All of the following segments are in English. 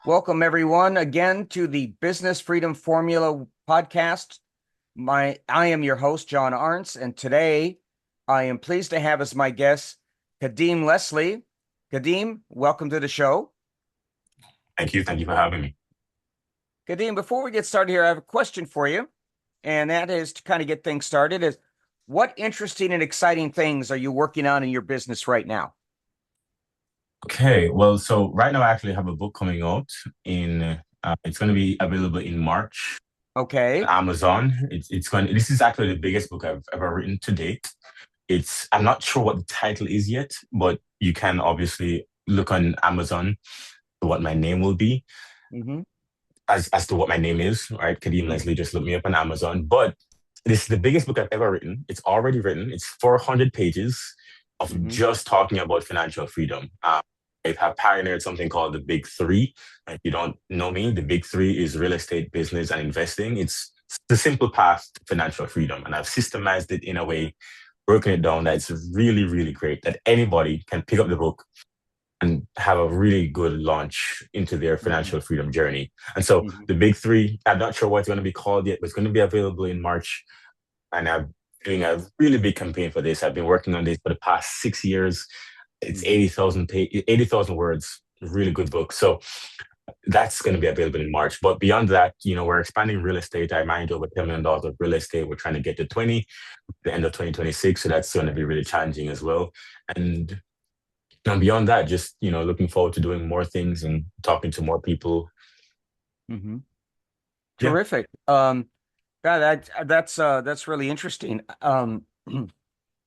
Welcome everyone again to the Business Freedom Formula podcast. I am your host, John Arntz, and today I am pleased to have as my guest Kadeem Leslie. Kadeem, welcome to the show. Thank you. Thank you for having me. Kadeem, before we get started here, I have a question for you, and that is to kind of get things started is what interesting and exciting things are you working on in your business right now? Okay, well, so right now I actually have a book coming out it's going to be available in March on Okay. Amazon. This is actually the biggest book I've ever written to date. I'm not sure what the title is yet, but you can obviously look on Amazon for what my name will be Mm-hmm. as to what my name is, right? Kadeem Mm-hmm. Leslie, just look me up on Amazon. But this is the biggest book I've ever written. It's already written. It's 400 pages of Mm-hmm. just talking about financial freedom. I have pioneered something called the Big Three. If you don't know me, the Big Three is real estate, business, and investing. It's the simple path to financial freedom. And I've systemized it in a way, broken it down that it's really, really great that anybody can pick up the book and have a really good launch into their Mm-hmm. financial freedom journey. And so Mm-hmm. the Big Three, I'm not sure what it's going to be called yet, but it's going to be available in March. And I'm doing a really big campaign for this. I've been working on this for the past 6 years. It's Mm-hmm. 80,000 words, really good book. So that's going to be available in March. But beyond that, we're expanding real estate. I manage over $10 million of real estate. We're trying to get to 20 the end of 2026. So that's going to be really challenging as well. And beyond that, just, looking forward to doing more things and talking to more people. Mm-hmm. Yeah. Terrific. Yeah, that's really interesting.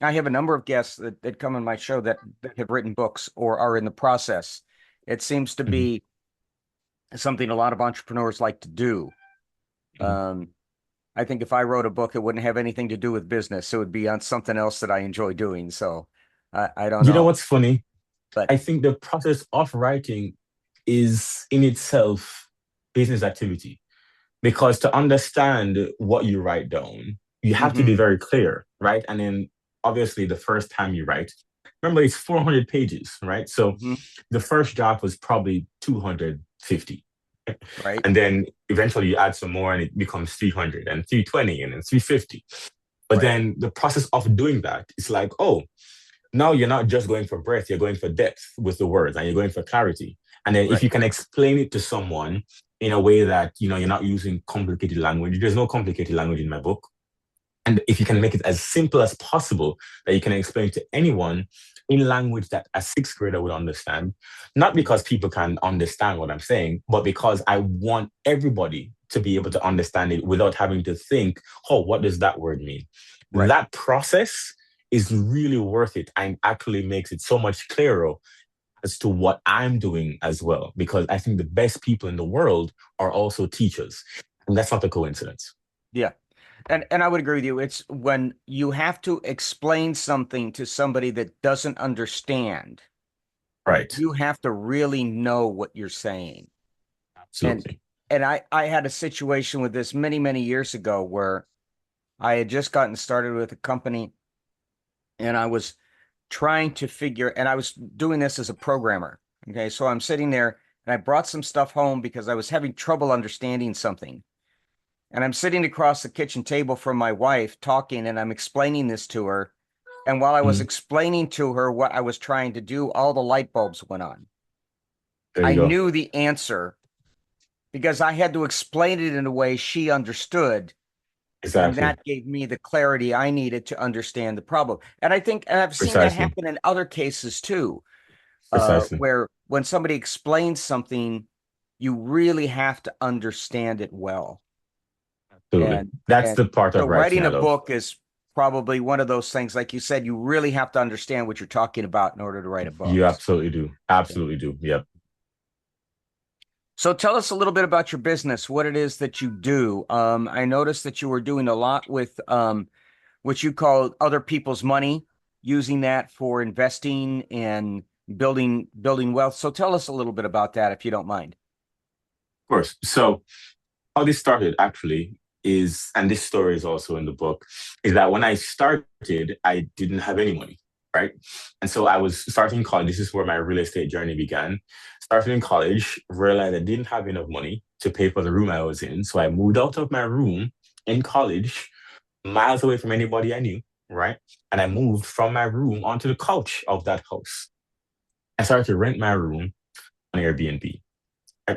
I have a number of guests that come on my show that have written books or are in the process. It seems to Mhm, be something a lot of entrepreneurs like to do. mhm. Um, I think if I wrote a book, it wouldn't have anything to do with business. It would be on something else that I enjoy doing. So I don't You know know, what's funny? but I think the process of writing is in itself business activity because to understand what you write down, you have to be mhm, very clear, right? And then obviously the first time you write, remember it's 400 pages, right? So mhm, the first draft was probably 250. right, And then eventually you add some more and it becomes 300 and 320 and then 350. But right, then the process of doing that, it's like, oh, now you're not just going for breadth, you're going for depth with the words and you're going for clarity. And then if right, you can explain it to someone in a way that, you're not using complicated language, there's no complicated language in my book. And if you can make it as simple as possible that you can explain to anyone in language that a sixth grader would understand, not mhm, because people can understand what I'm saying, but because I want everybody to be able to understand it without having to think, oh, what does that word mean? right. That process is really worth it and actually makes it so much clearer as to what I'm doing as well, because I think the best people in the world are also teachers. And that's not a coincidence. Yeah. And I would agree with you. It's when you have to explain something to somebody that doesn't understand, Right. you have to really know what you're saying. And Absolutely. and I had a situation with this many, many years ago where I had just gotten started with a company and I was trying to figure, and I was doing this as a programmer. Okay. So I'm sitting there and I brought some stuff home because I was having trouble understanding something. And I'm sitting across the kitchen table from my wife talking, and I'm explaining this to her. And while I was Mm, explaining to her what I was trying to do, all the light bulbs went on. there you I go. knew the answer because I had to explain it in a way she understood. And Exactly. that gave me the clarity I needed to understand the problem. And I think, and I've seen that Precisely. happen in other cases too, Precisely. where when somebody explains something, you really have to understand it well. Absolutely. And That's and the part so of writing writing I a love. book is probably one of those things, like you said, you really have to understand what you're talking about in order to write a book. You absolutely do. Absolutely do. Yep. So tell us a little bit about your business, what it is that you do. I noticed that you were doing a lot with what you call other people's money, using that for investing and building wealth. So tell us a little bit about that, if you don't mind. Of course. So how this started actually is, and this story is also in the book, is that when I started, I didn't have any money. right? And so I was starting in college. This is where my real estate journey began. Starting in college, realized I didn't have enough money to pay for the room I was in. So I moved out of my room in college, miles away from anybody I knew, right? And I moved from my room onto the couch of that house. I started to rent my room on Airbnb.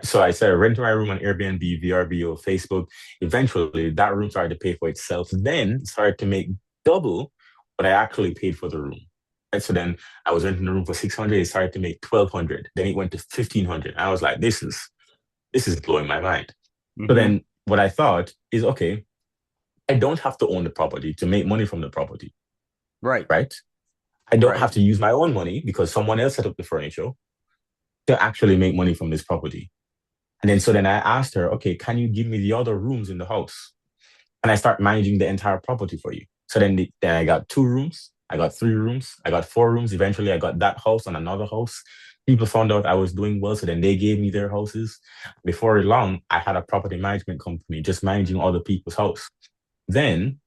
So I started renting my room on Airbnb, VRBO, Facebook. Eventually, that room started to pay for itself. Then started to make double what I actually paid for the room. And so then I was renting the room for 600. It started to make 1,200. Then it went to 1,500. I was like, this is blowing my mind. So Hmm. then what I thought is, okay, I don't have to own the property to make money from the property, Right. right? I don't Right. have to use my own money because someone else set up the furniture to actually make money from this property. And then so then I asked her, okay, can you give me the other rooms in the house? And I start managing the entire property for you. So then I got 2 rooms, I got 3 rooms, I got 4 rooms. Eventually, I got that house and another house. People found out I was doing well, so then they gave me their houses. Before long, I had a property management company just managing other people's house. Then,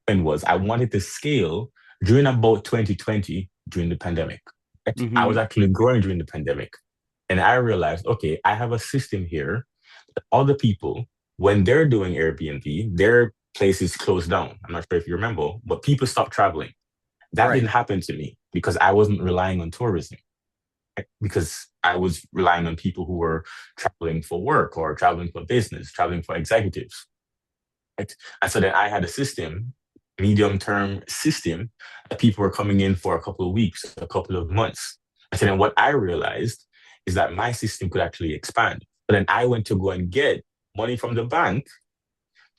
when was I wanted to scale during about 2020 during the pandemic. Right? I Hmm. was actually growing during the pandemic. And I realized, okay, I have a system here. Other people, when they're doing Airbnb, their places closed down. I'm not sure if you remember, but people stopped traveling. That Right. didn't happen to me because I wasn't relying on tourism, right? Because I was relying on people who were traveling for work or traveling for business, traveling for executives. Right? And so then I had a system, medium term system, that people were coming in for a couple of weeks, a couple of months. And so then what I realized is that my system could actually expand. But then I went to go and get money from the bank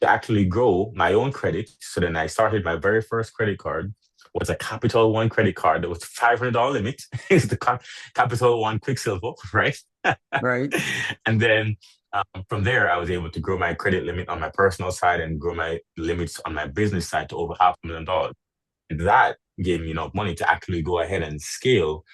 to actually grow my own credit. So then I started my very first credit card was a Capital One credit card that was $500 limit. It's the Capital One Quicksilver, right? Right. And then from there, I was able to grow my credit limit on my personal side and grow my limits on my business side to over $500,000. That gave me enough money to actually go ahead and scale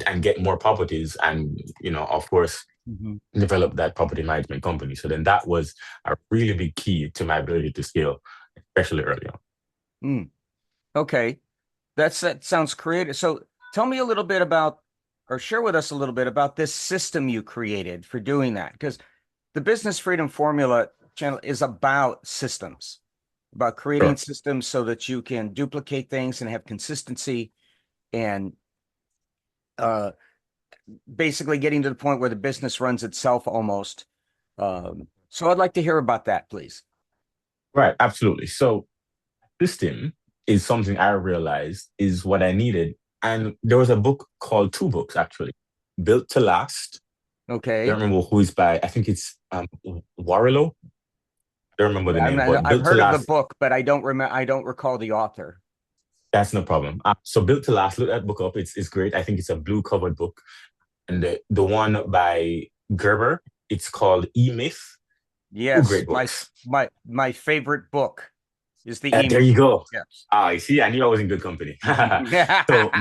and get more properties and, of course, Hmm. develop that property management company. So then that was a really big key to my ability to scale, especially early on. Mm. Okay. That sounds creative. So tell me a little bit about, or share with us a little bit about this system you created for doing that. Because the Business Freedom Formula channel is about systems, about creating Sure. systems so that you can duplicate things and have consistency and uh, basically getting to the point where the business runs itself almost. So I'd like to hear about that, please. Right, absolutely. So system is something I realized is what I needed. And there was a book called two books actually, Built to Last. I don't Okay. remember who is by. I think it's Warrillow. I don't remember the name, but I've Built to heard of the Last. book, but I don't remember. I don't recall the author. That's no problem. So Built to Last, look that book up. It's great. I think it's a blue covered book. And the one by Gerber, it's called E Myth. Two Yes, great books. my favorite book is the There email. you go. Yes. Ah, you see, I knew I was in good company. So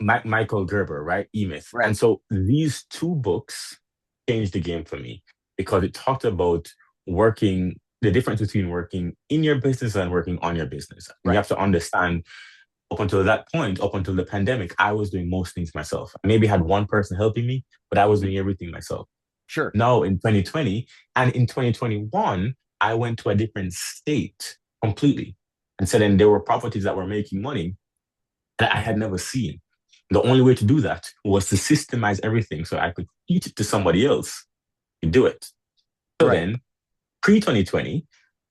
Michael Gerber, right? E-Myth. And Right. so these two books changed the game for me because it talked about working, the difference between working in your business and working on your business. And you Right. have to understand up until that point, up until the pandemic, I was doing most things myself. I maybe had one person helping me, but I was Mhm. doing everything myself. Sure. Now in 2020 and in 2021, I went to a different state completely. And so then there were properties that were making money that I had never seen. The only way to do that was to systemize everything so I could teach it to somebody else to do it. So Right. then, pre 2020,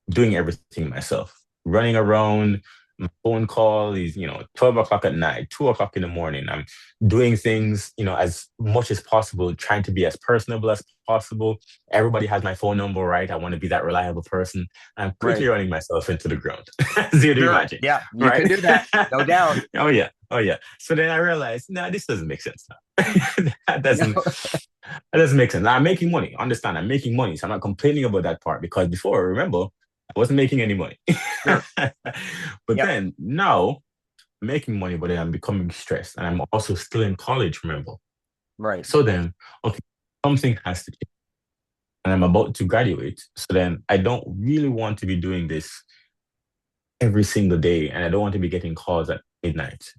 doing everything myself, running around. My phone call is, 12 o'clock at night, 2 o'clock in the morning. I'm doing things, as much as possible, trying to be as personable as possible. Everybody has my phone number, right? I want to be that reliable person. I'm quickly Right. running myself into the ground. As you do Sure. imagine, Yeah, you right? can do that. No doubt. Oh yeah. Oh yeah. So then I realized, no, this doesn't make sense now. that No. doesn't that doesn't make sense. Now, I'm making money. Understand? I'm making money. So I'm not complaining about that part because before, remember, I wasn't making any money. Sure. But Yep. then now I'm making money, but then I'm becoming stressed. And I'm also still in college, remember. Right. So then, okay, something has to change. And I'm about to graduate. So then I don't really want to be doing this every single day. And I don't want to be getting calls at midnight.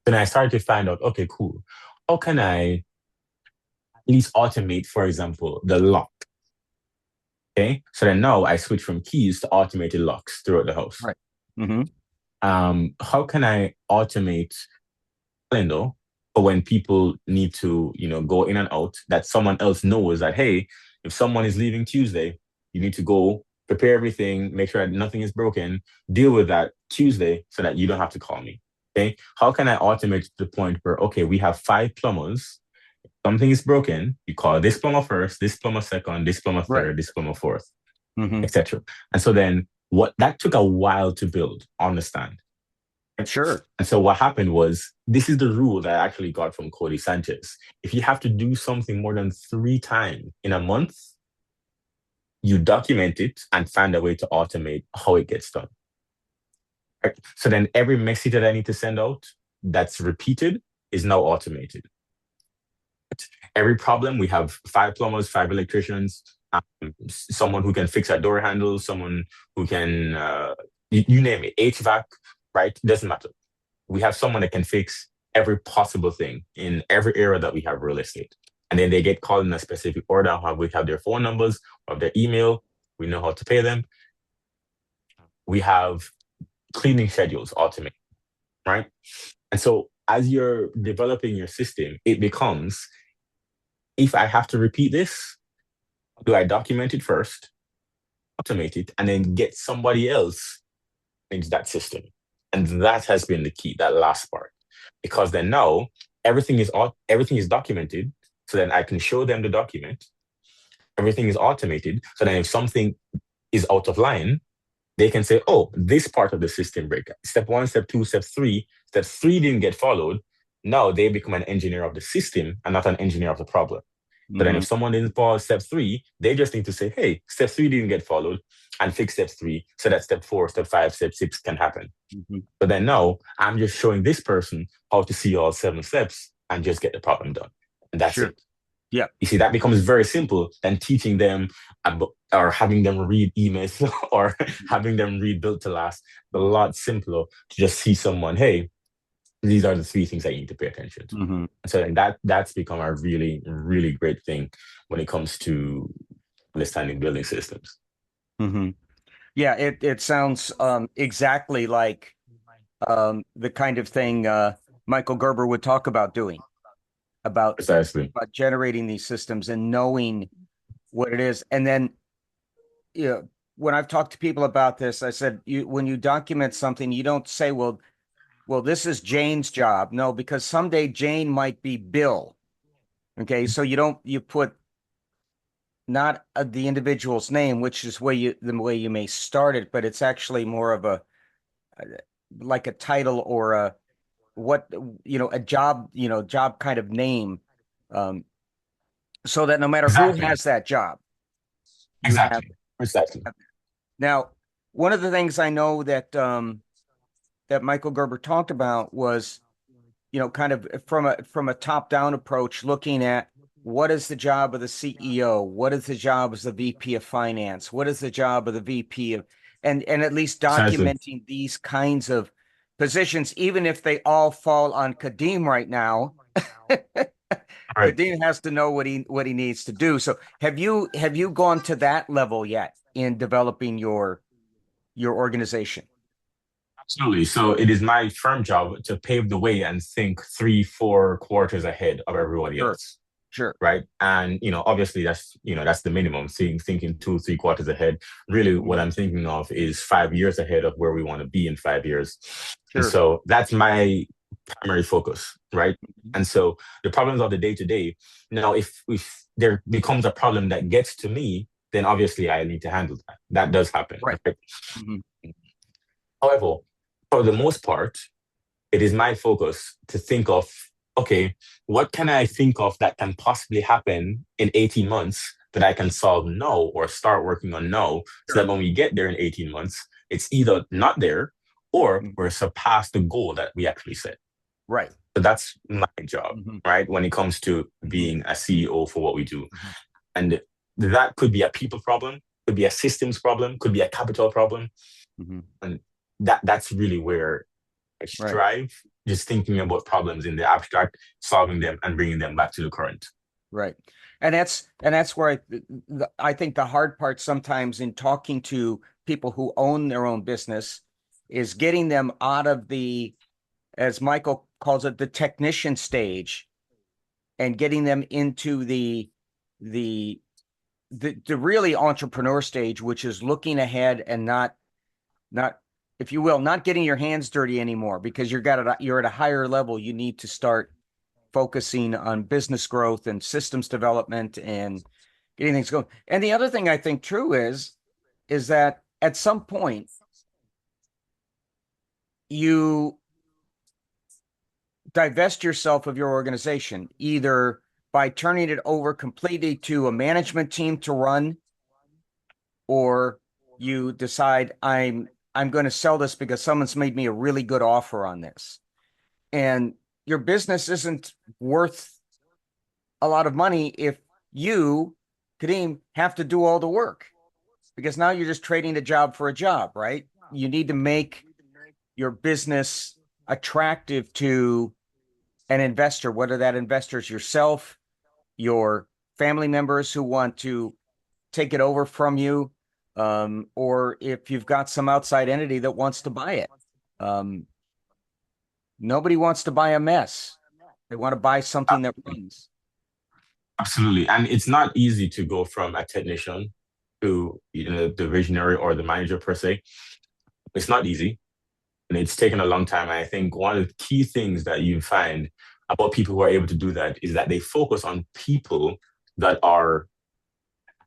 Then I started to find out, okay, cool. How can I at least automate, for example, the lock? Okay. So then now I switch from keys to automated locks throughout the house. Right. Mm-hmm. How can I automate calendar for when people need to, go in and out, that someone else knows that, hey, if someone is leaving Tuesday, you need to go prepare everything, make sure that nothing is broken, deal with that Tuesday so that you don't have to call me. Okay. How can I automate to the point where, okay, we have five plumbers, something is broken, you call this plumber first, this plumber second, this plumber Right. third, this plumber fourth, Mm-hmm. etc. And so then what that took a while to build, understand. Sure. And so what happened was, this is the rule that I actually got from Cody Sanchez. If you have to do something more than 3 times in a month, you document it and find a way to automate how it gets done. Right? So then every message that I need to send out that's repeated is now automated. Every problem, we have five plumbers, five electricians, someone who can fix a door handle, someone who can, you name it, HVAC, right? Doesn't matter. We have someone that can fix every possible thing in every area that we have real estate. And then they get called in a specific order. We have their phone numbers, we have their email, we know how to pay them. We have cleaning schedules automated, right? And so as you're developing your system, it becomes, if I have to repeat this, do I document it first, automate it, and then get somebody else into that system? And that has been the key, that last part. Because then now everything is documented. So then I can show them the document. Everything is automated. So then if something is out of line, they can say, oh, this part of the system break. Step one, step two, step three. Step three didn't get followed. Now they become an engineer of the system and not an engineer of the problem. So then Mm-hmm. if someone didn't follow step three, they just need to say, hey, step three didn't get followed, and fix step three so that step four, step five, step six can happen. Mm-hmm. But then now I'm just showing this person how to see all 7 steps and just get the problem done. And that's Sure. it. Yeah. You see, that becomes very simple than teaching them or having them read emails or having them read Built to Last. It's a lot simpler to just see someone, hey, these are the three things that you need to pay attention to. Mm-hmm. So that's become a really, really great thing when it comes to understanding building systems. Mm-hmm. Yeah, it sounds exactly like the kind of thing Michael Gerber would talk about doing, about Precisely. generating these systems and knowing what it is. And then, you know, when I've talked to people about this, I said, when you document something, you don't say, well, this is Jane's job. No, because someday Jane might be Bill. Okay, so you put not the individual's name, which is the way you may start it, but it's actually more of like a title or what a job kind of name, um, so that no matter who Exactly. has that job, you have. Exactly. Precisely. Now, one of the things I know that Michael Gerber talked about was, kind of from a top-down approach, looking at what is the job of the CEO, what is the job as the VP of finance, what is the job of the VP of, and at least Precisely. documenting these kinds of positions, even if they all fall on Kadeem right now. Right. Kadeem has to know what he needs to do. So have you gone to that level yet in developing your organization? Absolutely. So it is my firm job to pave the way and think 3, 4 quarters ahead of everybody Sure, else. sure. Right. And, obviously that's the minimum, thinking 2, 3 quarters ahead. Really, what Mhm. I'm thinking of is 5 years ahead of where we want to be in 5 years. And Sure. so that's my primary focus. Right. Mhm. And so the problems of the day to day, now, if there becomes a problem that gets to me, then obviously I need to handle that. That does happen. Right. Right? Mhm. However, for the most part, it is my focus to think of, okay, what can I think of that can possibly happen in 18 months that I can solve now or start working on now, so that Sure. when we get there in 18 months, it's either not there or Mhm. we're surpassed the goal that we actually set. Right. So that's my job, Mhm. right? When it comes to Mhm. being a CEO for what we do. Mhm. And that could be a people problem, could be a systems problem, could be a capital problem. Mhm. And that's really where I Right. strive. just thinking about problems in the abstract, solving them, and bringing them back to the current. Right. And that's where I think the hard part sometimes in talking to people who own their own business is getting them out of the, as Michael calls it, the technician stage, and getting them into the the really entrepreneur stage, which is looking ahead and not, if you will, not getting your hands dirty anymore, because you're at a higher level. You need to start focusing on business growth and systems development and getting things going. And the other thing I think true is that at some point you divest yourself of your organization, either by turning it over completely to a management team to run, or you decide I'm going to sell this because someone's made me a really good offer on this. And your business isn't worth a lot of money if you, Kadeem, have to do all the work, because now you're just trading a job for a job, right? You need to make your business attractive to an investor, whether that investor is yourself, your family members who want to take it over from you, or if you've got some outside entity that wants to buy it. Um, Nobody wants to buy a mess. They want to buy something that runs. Absolutely. And it's not easy to go from a technician to the visionary or the manager per se. It's not easy. And it's taken a long time. And I think one of the key things that you find about people who are able to do that is that they focus on people that are,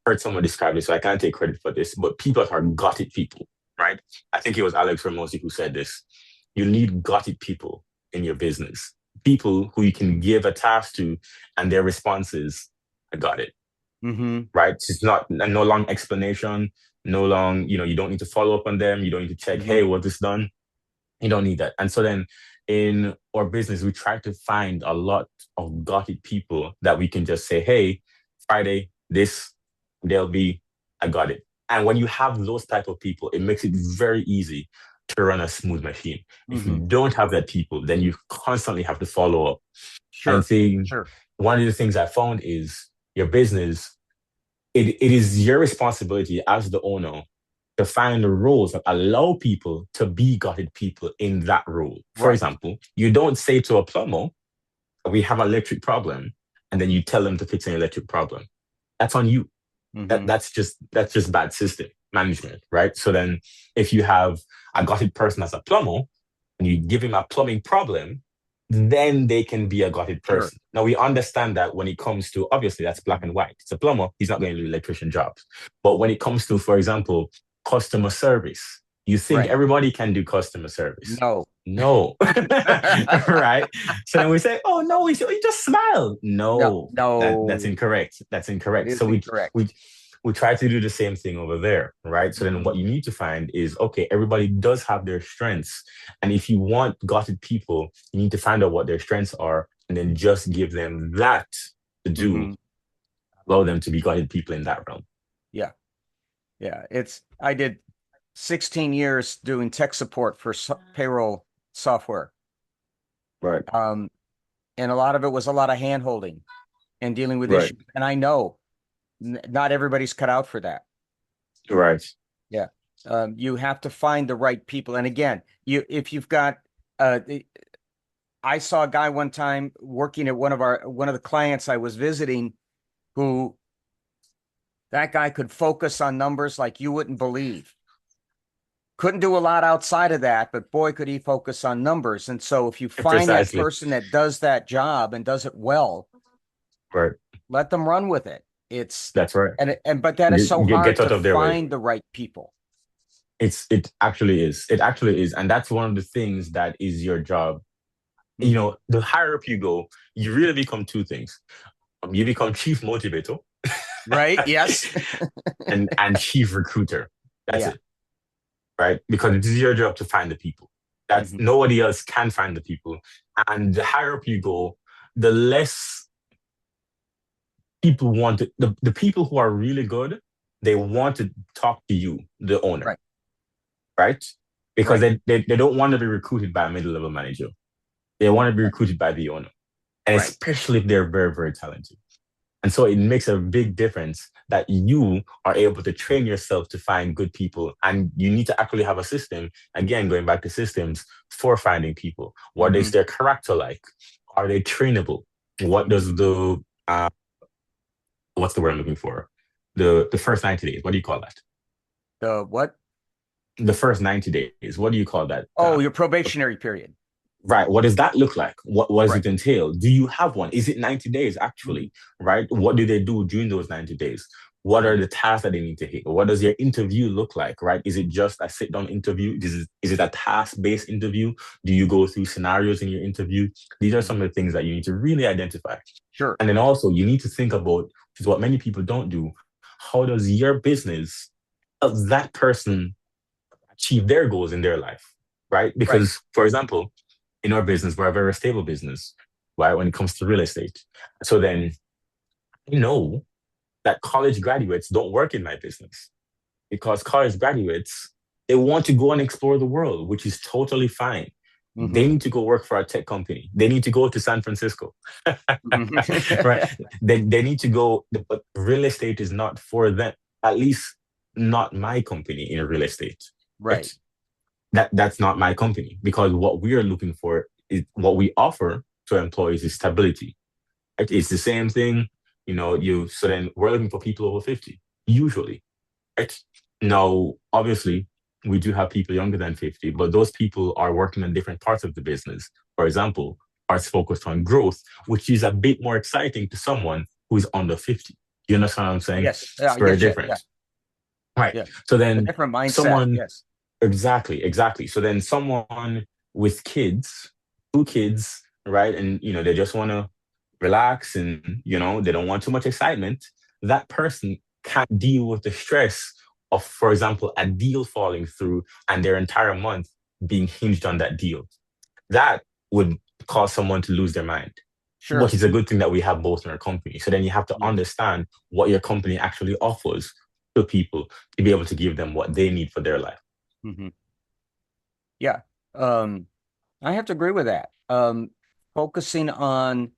I heard someone describe this, so I can't take credit for this, but people that are gothic people, right? I think it was Alex Ramosi who said this. You need gothic people in your business, people who you can give a task to and their response is, I got it, Mm-hmm. right? It's not no long explanation, no long, you don't need to follow up on them. You don't need to check, Mm-hmm. hey, was this done? You don't need that. And so then in our business, we try to find a lot of gothic people that we can just say, hey, Friday, this, they'll be, I got it. And when you have those type of people, it makes it very easy to run a smooth machine. If you Mm-hmm. don't have that people, then you constantly have to follow up. And Sure. saying Sure. one of the things I found is your business, it is your responsibility as the owner to find the roles that allow people to be gutted people in that role. For Right. example, you don't say to a plumber, we have an electric problem, and then you tell them to fix an electric problem. That's on you. Mm-hmm. That's just bad system management, right? So then if you have a gutted person as a plumber and you give him a plumbing problem, then they can be a gutted Sure. person. Now we understand that when it comes to, obviously that's black and white. It's a plumber, he's not going to do electrician jobs. But when it comes to, for example, customer service, you think Right. everybody can do customer service. No. No. Right. So then we say, oh no, he just smiled. No. No, that's No. incorrect. That's That incorrect. is So we incorrect. we try to do the same thing over there, right? So then Mm-hmm. what you need to find is, okay, everybody does have their strengths. And if you want gotted people, you need to find out what their strengths are and then just give them that to do, Mm-hmm. allow them to be gotted people in that realm. Yeah. Yeah. I did 16 years doing tech support for payroll software. Right. Um, and a lot of it was a lot of hand holding and dealing with Right. issues. And I know not everybody's cut out for that. Right. Yeah. You have to find the right people. And again, if you've got, uh, I saw a guy one time working at one of the clients I was visiting, who, that guy could focus on numbers like you wouldn't believe. Couldn't do a lot outside of that, but boy, could he focus on numbers. And so if you find that Precisely. person that does that job and does it well, Right. let them run with it. It's That's right. and but that is so Get hard to out of their way. find the right people. It actually is. It actually is. And that's one of the things that is your job. Hmm. The higher up you go, you really become two things. You become chief motivator Right? Yes. and chief recruiter. That's Yeah. it, right? Because it is your job to find the people. That's Hmm. nobody else can find the people. And the higher up you go, the less people want to, the people who are really good, they want to talk to you, the owner, Right. right? Because Right. they don't want to be recruited by a middle level manager. They want to be recruited by the owner, and Right. especially if they're very, very talented. And so it makes a big difference that you are able to train yourself to find good people. And you need to actually have a system, again, going back to systems for finding people. What is Hmm. their character like? Are they trainable? What does uh, what's the word I'm looking for? The first 90 days, what do you call that? The what? The first 90 days, what do you call that? Oh, your probationary period. Right. What does that look like? What does Right. it entail? Do you have one? Is it 90 days actually? Right? What do they do during those 90 days? What are Mhm. the tasks that they need to hit? What does your interview look like? Right? Is it just a sit down interview? Is it a task based interview? Do you go through scenarios in your interview? These are some of the things that you need to really identify. Sure. And then also, you need to think about, which is what many people don't do, how does your business help that person achieve their goals in their life? Right? Right. Because, for example, in our business, we're a very stable business, right? When it comes to real estate. So then I know that college graduates don't work in my business because college graduates, they want to go and explore the world, which is totally fine. They Hmm. need to go work for a tech company. They need to go to San Francisco, Hmm. right? They need to go, but real estate is not for them, at least not my company in real estate, right? Right. That's not my company because what we are looking for is what we offer to employees is stability. It's the same thing, you so then we're looking for people over 50, usually. Right? Now, obviously, we do have people younger than 50, but those people are working on different parts of the business. For example, parts focused on growth, which is a bit more exciting to someone who is under 50. You understand what I'm saying? Yes. Yeah, It's I very get you. Yeah. different. Right. Yeah. So A then different mindset. someone Yes. Exactly, exactly. So then someone with kids, two kids, right? And they just want to relax and they don't want too much excitement. That person can't deal with the stress of, for example, a deal falling through and their entire month being hinged on that deal. That would cause someone to lose their mind. Which Sure. is a good thing that we have both in our company. So then you have to Yes. understand what your company actually offers to people to be able to give them what they need for their life. Hmm. Yeah. Um, I have to agree with that. Focusing on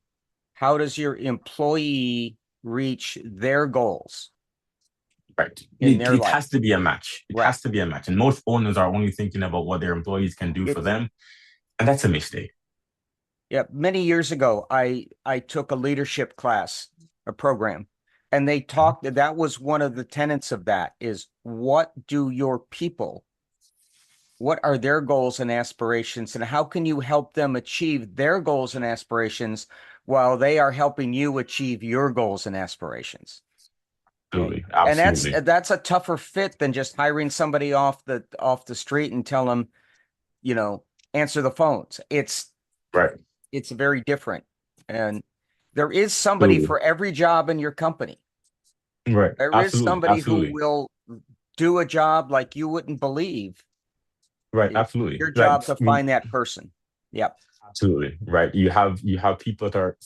how does your employee reach their goals Right. in It, their it life? has to be a match. It Right. has to be a match. And most owners are only thinking about what their employees can do for It's them. And that's a mistake. Yeah. Many years ago, I took a leadership class, a program, and they talked. That was one of the tenets of that is what do your people, what are their goals and aspirations, and how can you help them achieve their goals and aspirations while they are helping you achieve your goals and aspirations? Okay. Absolutely. And that's Absolutely. that's a tougher fit than just hiring somebody off the street and tell them, you know, answer the phones. Right. It's very different. And there is somebody Absolutely. for every job in your company. Right. There is Absolutely. somebody who Absolutely. will do a job like you wouldn't believe. Right. It's Absolutely. your Right. job to find that person. Yep. Absolutely. Right. You have people that are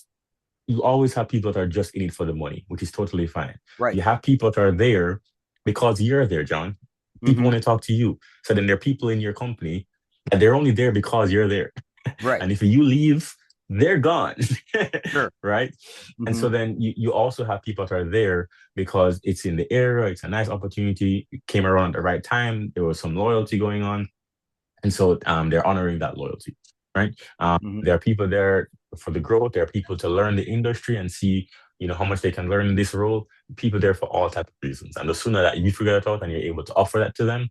you always have people that are just in it for the money, which is totally fine. Right. You have people that are there because you're there, John. People Hmm. want to talk to you. So then there are people in your company that they're only there because you're there. Right. And if you leave, they're gone. Sure. Right. And Hmm. so then you also have people that are there because it's in the area, it's a nice opportunity, it came around at the right time, there was some loyalty going on. And so they're honoring that loyalty, right? Hmm. There are people there for the growth. There are people to learn the industry and see, how much they can learn in this role. People there for all types of reasons. And the sooner that you figure that out and you're able to offer that to them,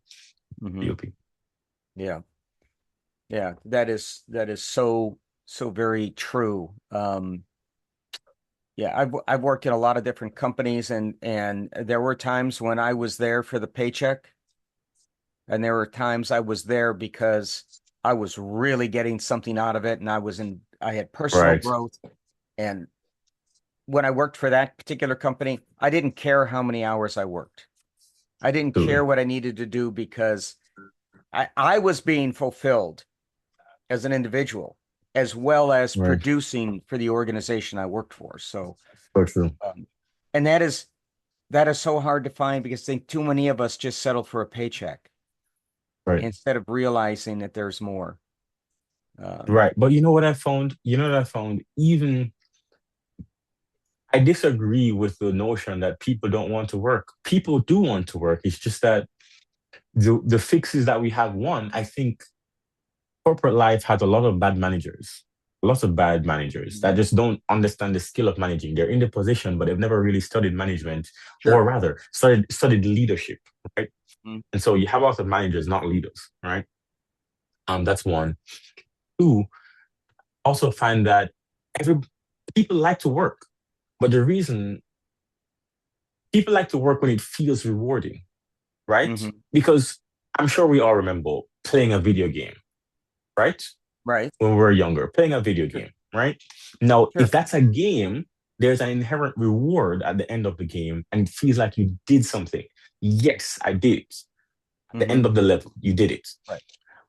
Hmm. you'll be Yeah. Yeah. That is so very true. Yeah, I've worked in a lot of different companies and there were times when I was there for the paycheck. And there were times I was there because I was really getting something out of it and I had personal right. growth. And when I worked for that particular company, I didn't care how many hours I worked. I didn't care Absolutely. what I needed to do because I was being fulfilled as an individual as well as Right. producing for the organization I worked for. So, So true. um, and that is so hard to find because I think too many of us just settle for a paycheck Right. instead of realizing that there's more. Um, Right. But you know what I found? You know what I found? Even I disagree with the notion that people don't want to work. People do want to work. It's just that the fixes that we have, one, I think corporate life has a lot of bad managers, lots of bad managers that just don't understand the skill of managing. They're in the position, but they've never really studied management, or sure. rather studied leadership, right? Mhm. And so you have lots of managers, not leaders, right? That's one. Two, also find that every people like to work, but the reason people like to work when it feels rewarding, right? Mhm. Because I'm sure we all remember playing a video game, right? Right. When we were younger, playing a video Sure. game, right? Now, if Sure. that's a game, there's an inherent reward at the end of the game, and it feels like you did something. Yes, I did it. At the end Mhm. of the level, you did it. Right.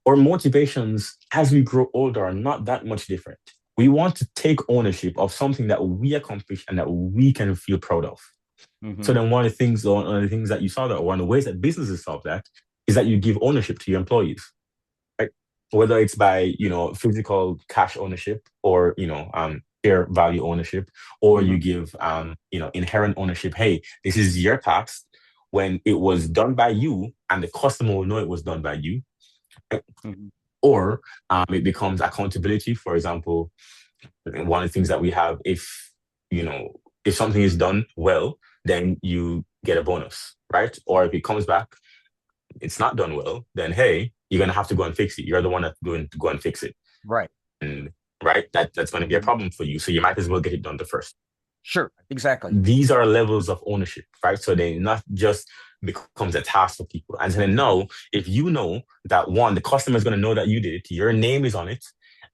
Our motivations as we grow older are not that much different. We want to take ownership of something that we accomplish and that we can feel proud of. So Mhm. then one of the things that you saw that, or one of the ways that businesses solve that is that you give ownership to your employees, right? Whether it's by, physical cash ownership, or, share value ownership, or you Mhm. give, inherent ownership. Hey, this is your task. When it was done by you and the customer will know it was done by you, Mhm. or it becomes accountability. For example, one of the things that we have, you know if something is done well, then you get a bonus, right? Or if it comes back, it's not done well, then hey, you're gonna have to go and fix it. You're the one that's going to go and fix it. Right. And right, that's going to be a Mhm. problem for you, so you might as well get it done the first. Sure. Exactly. These are levels of ownership, right? So they not just becomes a task for people. And then no, if you know that, one, the customer is going to know that you did it, your name is on it,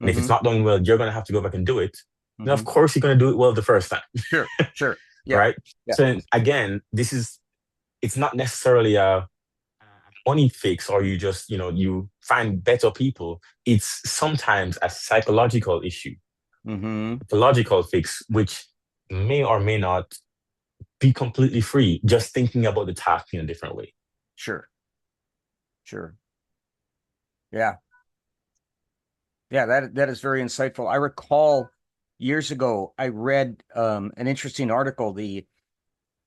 and if it's Mhm. not done well, you're going to have to go back and do it. Then of Mhm. course you're going to do it well the first time, Sure. Sure. Yeah. right? Yeah. So again, it's not necessarily a money fix, or you just you find better people. It's sometimes a psychological issue, Mhm. psychological fix, which may or may not be completely free, just thinking about the task in a different way. Sure. Sure. Yeah. Yeah, that is very insightful. I recall years ago I read an interesting article. The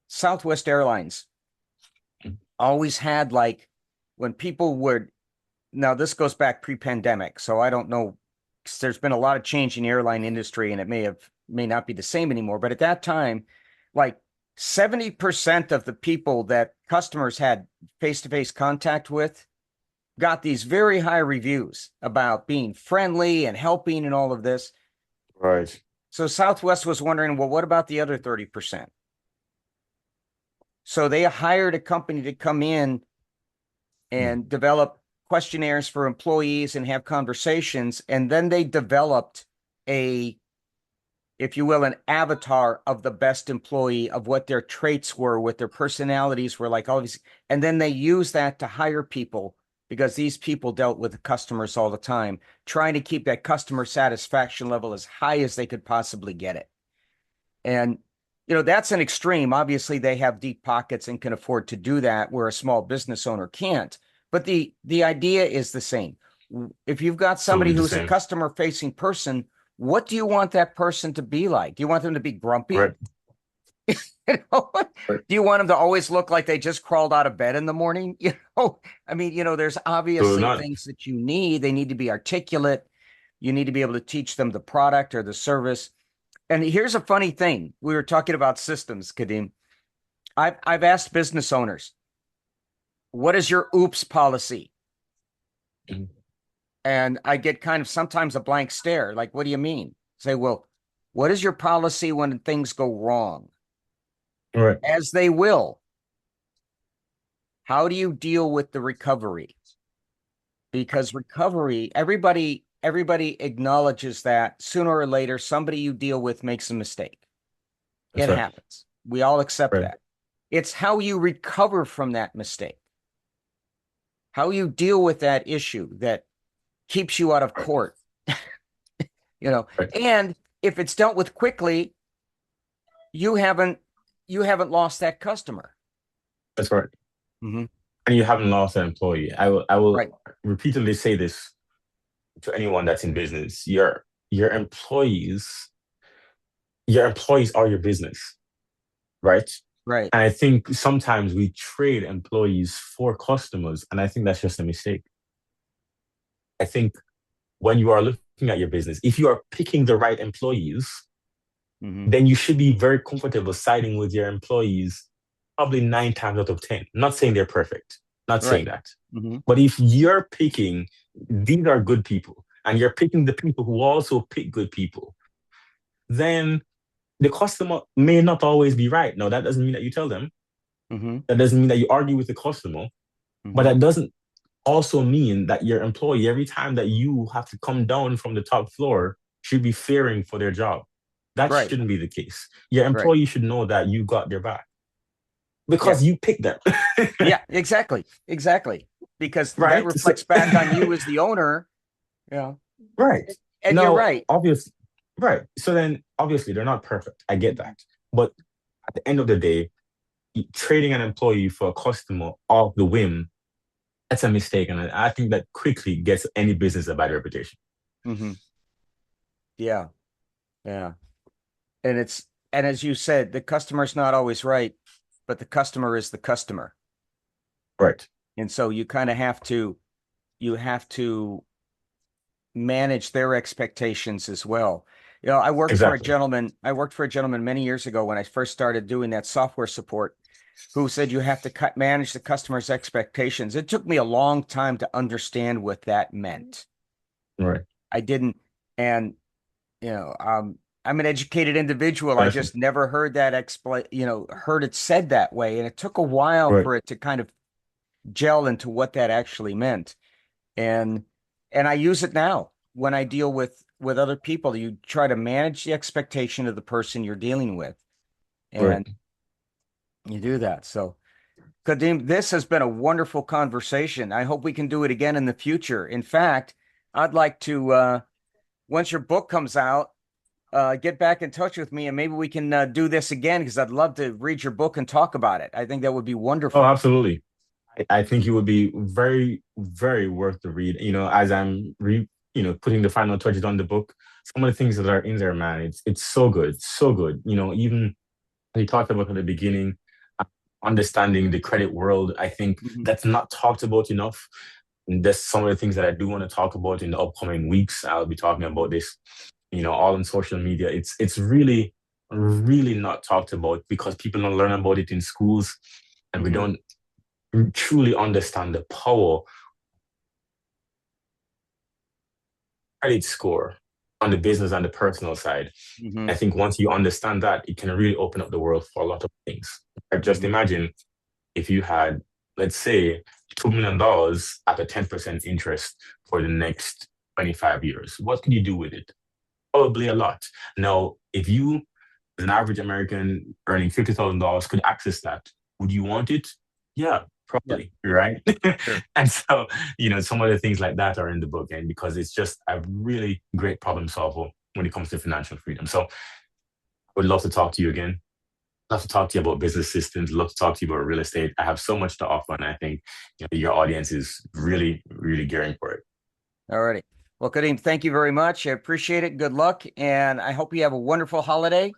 Southwest Airlines always had, like, when people would, now this goes back pre-pandemic, so I don't know, 'cause there's been a lot of change in the airline industry and it may not be the same anymore, but at that time, like 70% of the people that customers had face-to-face contact with got these very high reviews about being friendly and helping and all of this. Right. So Southwest was wondering, well, what about the other 30%? So they hired a company to come in Mm. and develop questionnaires for employees and have conversations. And then they developed a, if you will, an avatar of the best employee, of what their traits were, what their personalities were like, all these. And then they use that to hire people, because these people dealt with the customers all the time, trying to keep that customer satisfaction level as high as they could possibly get it. And, that's an extreme. Obviously, they have deep pockets and can afford to do that, where a small business owner can't. But the idea is the same. If you've got somebody Absolutely the who's a same. customer facing person, what do you want that person to be like? Do you want them to be grumpy? Right. You know? Right. Do you want them to always look like they just crawled out of bed in the morning? I mean, there's So obviously not things that you need. They need to be articulate. You need to be able to teach them the product or the service. And here's a funny thing. We were talking about systems, Kadeem. I've asked business owners, what is your oops policy? mm, And I get kind of sometimes a blank stare. Like, what do you mean? Say, well, what is your policy when things go wrong? right. As they will. How do you deal with the recovery? Because recovery, everybody acknowledges that sooner or later somebody you deal with makes a mistake. That's It right. happens. We all accept Right. that. It's how you recover from that mistake, how you deal with that issue that keeps you out of Right. court, you know. Right. And if it's dealt with quickly, you haven't you haven't lost that customer. That's right. Mhm. And you haven't lost an employee. I will Right. repeatedly say this. to anyone that's in business, your employees, your employees are your business, right? Right. And I think sometimes we trade employees for customers, and I think that's just a mistake. I think when you are looking at your business, if you are picking the right employees, Hmm. then you should be very comfortable siding with your employees probably 9 times out of 10. Not saying they're perfect, not saying Right. that. Hmm. But if you're picking, these are good people, and you're picking the people who also pick good people, then the customer may not always be right. Now, that doesn't mean that you tell them. Hmm. That doesn't mean that you argue with the customer. But Hmm. that doesn't also mean that your employee, every time that you have to come down from the top floor, should be fearing for their job. That Right. shouldn't be the case. Your Right. employee should know that you got their back Yeah. because you picked them. Yeah, exactly. Exactly. Because that Right? So, reflects back on you as the owner. Yeah. right. And you're Now, right. obviously, right. So then, obviously, they're not perfect. I get Mhm. that. But at the end of the day, trading an employee for a customer off the whim, that's a mistake. And I think that quickly gets any business a bad reputation. Mhm. Yeah. Yeah. And and as you said, the customer's not always right, but the customer is the customer. Right. And so you have to manage their expectations as well. Exactly. I worked for a gentleman many years ago when I first started doing that software support who said you have to manage the customer's expectations. It took me a long time to understand what that meant. Right. I didn't, and I'm an educated individual. I just never heard that heard it said that way. And it took a while Right. for it to kind of gel into what that actually meant. And and I use it now when I deal with other people. You try to manage the expectation of the person you're dealing with, Right. and you do that. So, Kadeem, this has been a wonderful conversation. I hope we can do it again in the future. In fact, I'd like to once your book comes out, get back in touch with me and maybe we can do this again because I'd love to read your book and talk about it. I think that would be Oh, wonderful. absolutely. I think it would be very, very worth the read. As putting the final touches on the book, some of the things that are in there, man, it's so good, so good. Even we talked about at the beginning, uh, understanding the credit world. I think Mhm. that's not talked about enough. And that's some of the things that I do want to talk about in the upcoming weeks. I'll be talking about this, all on social media. It's really, really not talked about because people don't learn about it in schools, and we Mhm. don't truly understand the power credit score on the business and the personal side. I Mhm. think once you understand that, it can really open up the world for a lot of things. Just Mhm. imagine if you had, let's say, $2 million at a 10% interest for the next 25 years. What could you do with it? Probably a lot. Now, if you, as an average American earning $50,000, could access that, would you want it? Yeah, Yeah, probably, right? sure. And so, some of the things like that are in the book, and because it's just a really great problem solver when it comes to financial freedom. So, I would love to talk to you again. Love to talk to you about business systems. Love to talk to you about real estate. I have so much to offer, and I think your audience is really, really gearing for it. All righty. Well, Kadeem, thank you very much. I appreciate it. Good luck. And I hope you have a wonderful holiday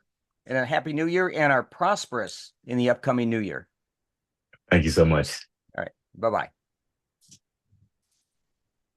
and a happy new year and are prosperous in the upcoming new year. Thank you so much. All right. Bye-bye.